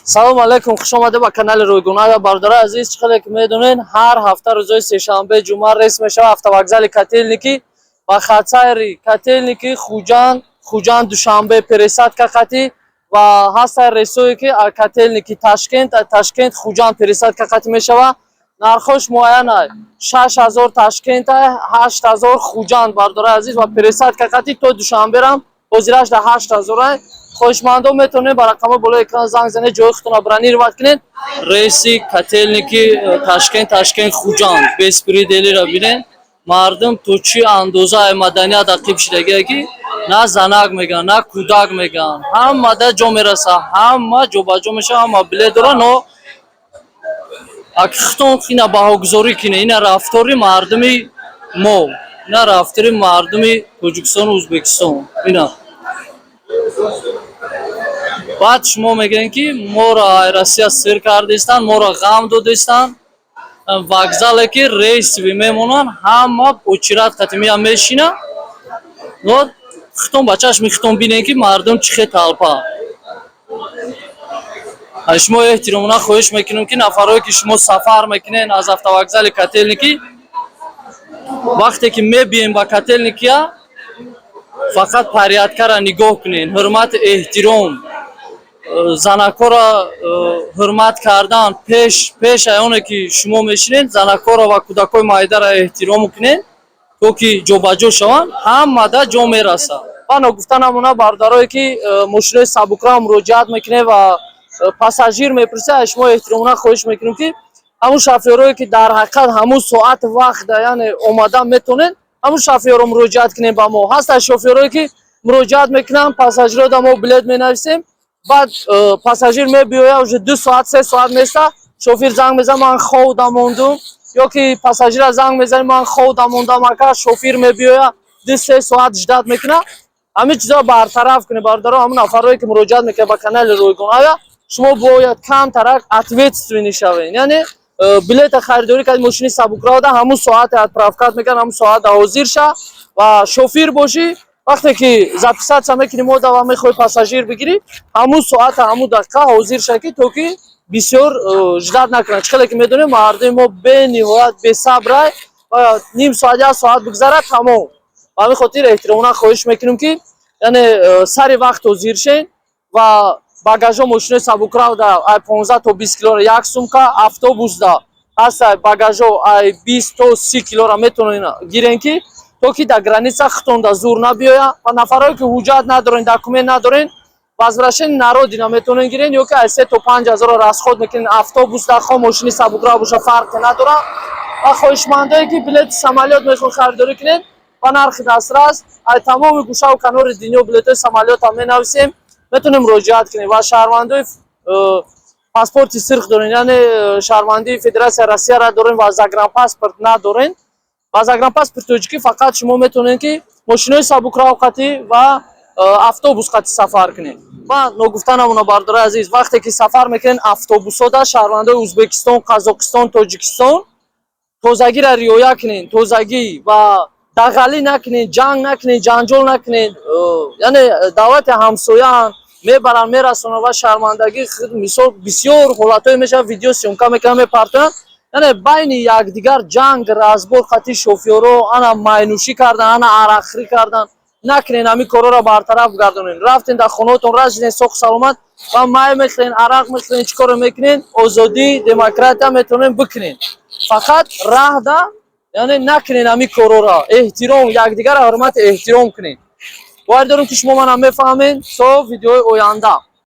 салом алайкум, хуш омада ба канали Рӯйгуна. Бардора азиз, чиқадр ки медонед, ҳар ҳафта рӯзои сешанбе ҷумъа рейс мешавад автовокзали Котельники ва хатсайри Котельники Хуҷанд Душанбе пересадка қатӣ ва ҳастаи рейсое ки Котельники Ташкент Хуҷанд пересадка қатӣ мешавад. Нархош муайян аст. 6000 Ташкент, 8000 Хуҷанд. Бардора азиз, ва пересадка қатӣ то Душанберам ҳозираш да 8000 аст. Хоҳишмандон метавонед ба рақамҳои болои экран занг занед, ҷои худтонро бронировать кунед. Рейси Котельники Ташкент Хуҷанд беспределиро бинед. Мардум то чӣ андозаи маданият ақиб шидагие ки на занак меган, на кӯдак меган. Ҳама да ҷо мераса, ҳама ҷобаҷо мешава, ҳама билет дора. Но худтон ина баҳогузорӣ кинед. Ина рафтори мардуми мо, ина рафтори мардуми Тоҷикистону Ӯзбекистон. Ина баъд шумо мегӯед ки моро Россия сир кардистанд, моро ғам додистанд. Вокзале ки рейсиви мемонанд, ҳама очират қатимия мешина. Но худтон ба чашми худтон бинед ки мардум чӣ хел талпа. шумо эҳтиромона хоҳиш мекунем ки нафарое ки шумо сафар мекунед аз автовокзали Котельники, вақте ки мебием ба Котельникия, фақат порядкара нигоҳ кунед. Ҳурмат, эҳтиром, занакҳоро ҳурмат кардан пеш аёне ки шумо мешинед, занакҳоро ва кӯдакҳои майдаро эҳтиром кунед, то ки ҷобаҷо шаванд, ҳама да ҷо мераса. Ва нагуфта намона бардорое ки мошинои сабукрав муроҷиат мекунед ва пассажир мепурсед, шумо эҳтиромона хоҳиш мекунем ки ҳамун шофёрое ки дар ҳақиқат ҳамун соат вақт яъне омадан метавонед, ҳамун шофёрро муроҷиат кунед ба мо. ҳастанд шофёрое ки муроҷиат мекунанд, пассажирро да мо билет менависем, баъд пассажир мебиёяд уже 2 соат 3 соат места, шофир занг мезанад, ман ховда мондум, ё ки пассажира занг мезанад, ман ховда мондам, ака шофир мебиёяд 2-3 соат ждат мекунад. ҳамин чизро бартараф кунед. Бардора ҳамун нафарое ки муроҷиат мекунад ба канали Рӯйгуна, шумо бояд камтарак ответственӣ шавед. Яъне билета харидорӣ кардед мошини сабукравда, ҳамун соат отправкат мекунад, ҳамун соат ҳозир ша ва шофир бошӣ. вақте ки записатсия мекунӣ мода ва мехоҳӣ пассажир бигирӣ, ҳамун соат ҳамун дақиқа ҳозир ша ки то ки бисёр ждат накунад. чӣ хеле ки медонем мардуми мо бениҳоят бесабрай ва ним соат 1 соат бигзарад тамом. ба ҳамин хотир эҳтиромона хоҳиш мекунем ки яъне сари вақт ҳозир шед ва багажо мошинои сабукравда ай 15 то 20 килора 1 сумка, автобусда ҳаста багажо ай 20 то 30 килора метавонед гирен ки то ки дар граница худтон да зур набиёяд. ва нафарое ки ҳуҷҷат надорен, документ надорен, возвращение народина метавонен гирен, ё ки ай 3 то 5000 расход мекунен. автобусда хо мошини сабукрав боша фарқе надорад. ва хоҳишмандое ки билети самолёт мехоҳед харидорӣ кунед ба нархи дастрас, ай тамоми гӯшаву канори дунё билетои самолётам менависем, метавонем муроҷиат кунем. ва шаҳрвандои паспорти сирх дорен, яъне шаҳрвандии Федератсияи Россияро дорен ва загранпаспорт надорен. ба загранпаспорти тоҷикӣ фақат шумо метавонед ки мошинои сабукрав қатӣ ва автобус қатӣ сафар кунед. ва ногуфта намона бардора азиз, вақте ки сафар мекунед автобусода шаҳрвандои Ӯзбекистон, Қазоқистон, Тоҷикистон, тозагиро риоя кунед. Тозагӣ ва дағалӣ накунед, ҷанг накунед, ҷанҷол накунед. яъне давлати ҳамсояан мебаранд, мерасонанд ва шармандагӣ мисол бисёр ҳолатҳое мешавад, видео сёмка мекунанд, мепартоянд. яъне байни якдигар ҷанг, разбор қатӣ шофёро ана майнӯшӣ кардан, ана арақхӯрӣ кардан накунед. ҳамин корҳоро бартараф гардонед. рафтен дар хонаҳотон раҷиден соҳ саломат ва май мехӯред, арақ мехӯред, чӣ коро мекунед, озодӣ, демократия метавонед бикунед. фақат раҳда яъне накунед ҳамин корҳоро. эҳтиром, якдигарро ҳурмати эҳтиром кунед. бовар дорем ки шумо манам мефаҳмед. то видеои оянда.